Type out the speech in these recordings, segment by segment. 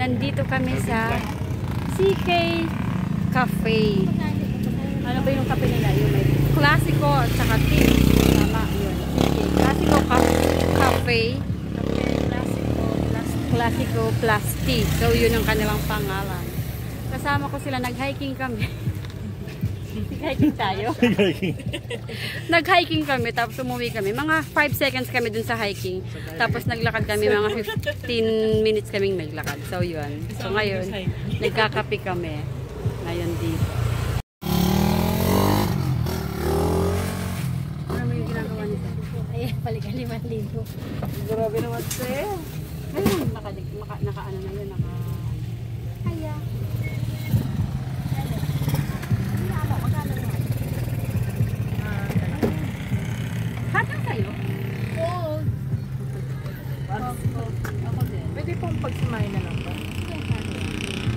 Nandito kami sa CK Cafe. Ano ba yung kape nila? Yung may Classico at saka tea. Tama, yun. Classico Cafe. Classico plus tea. So, yun ang kanilang pangalan. Kasama ko sila. Nag-hiking kami. Nag-hiking tayo? Nag-hiking kami. Tapos umuwi kami. Mga 5 seconds kami dun sa hiking. Tapos naglakad kami. Mga 15 minutes kaming naglakad. So, yun. So, ngayon, nagkakape kami. Ngayon dito. Ano mo yung ginagawa nito? Ay, balikan 5,000. Grabe naman sa'yo. Ayun, naka-ano na yun. Kaya. Hatang sa'yo? Oo. Ako din. Pwede pong pagsumahin na lang po.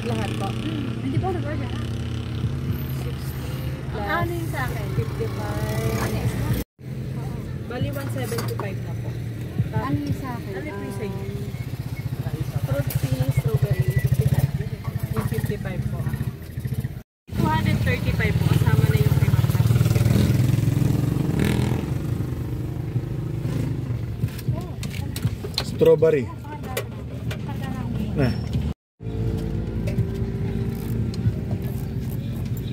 Lahat po. Hindi pa nag-order. Ano yung sa akin? 55. Bali 175 na po. Ano yung sa akin? Ano yung sa inyo? Fruit tea, strawberry, 55 po. 235 po. Kasama na yung kay Ma'am. Strawberry. Nah.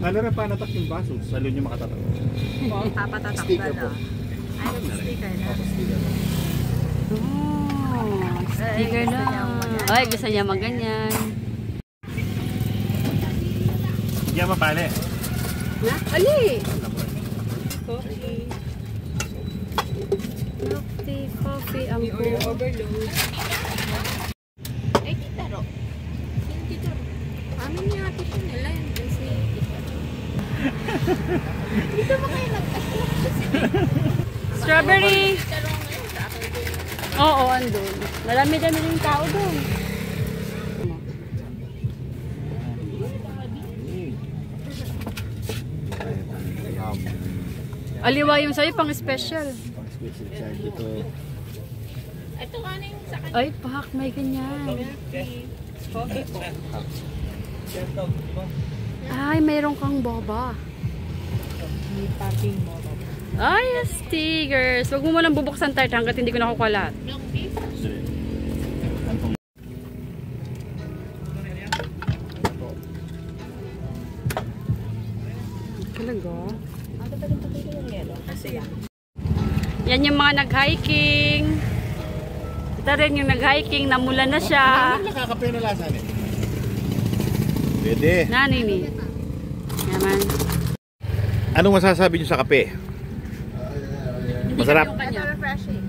Ano na pa natak yung baso? Salo nyo makatatak. Papatatak Sticker po. Ay, sticker na. Oh, sticker na. Ay, gusto niya maganyan. Hindi yan mapali. Na? Ali! Coffee. Milk tea, coffee, ang Order overload. Eh, kitaro. Sino kitaro? Amin niya ate siya nila yung dress ni kitaro. Dito ba kayo nagtatlak? strawberry! Kitaro ngayon sa akin din. Oo, andun. Marami-dami rin tao doon. Aliwa yung sa'yo, pang special. Special charge ito. Ito ka na yung sa kanya. Ay, pak, may ganyan. Coffee po. Ay, mayroon kang boba. May packing mo. Ay, stickers. Huwag mo lang bubuksan tart hanggat hindi ko nakukuha lahat. Long beef. Talaga? Ang tagal-tagal yung yelo. Kasi yan. Yan yung mga nag-hiking. Ito rin yung nag-hiking. Namula na siya. Ano nakakape na lasa niya? Pwede. Nanini. Yaman. Anong masasabi niyo sa kape? Masarap. Yung kanya. Refreshing.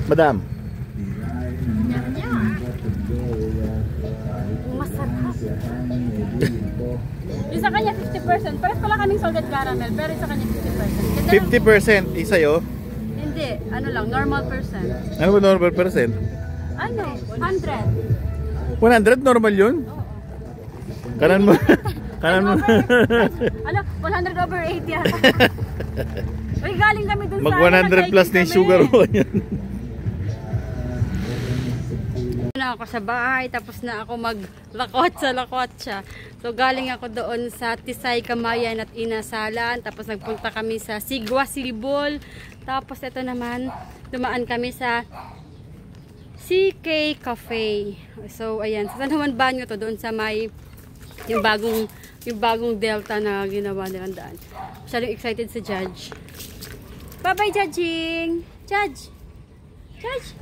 Madam. Masarap. Yung sa kanya 50%. Pares pala kaming salted caramel. Pero yung sa kanya 50%. 50% isayo? Hindi. Ano lang. Normal percent. Ano ba normal percent? Ano? 100. 100 normal yun? Kanan mo. Kanan mo. Ano? 100 over 80 yata. Uy, galing kami dun Mag sa 100 plus na yung sugar mo yun. Na ako sa bahay, tapos na ako maglakot-lakotsa. So galing ako doon sa Tisay, Kamayan at Inasalan. Tapos nagpunta kami sa Sigwa, Silibol. Tapos ito naman, dumaan kami sa CK Cafe. So ayan, sa San Juan Banyo to, doon sa may yung bagong Delta na ginawa nilang daan. Masyadong excited si Judge. Bye-bye, Judging! Judge! Judge!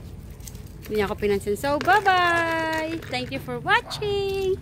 Hindi niya ako pinansin. So, bye-bye! Thank you for watching!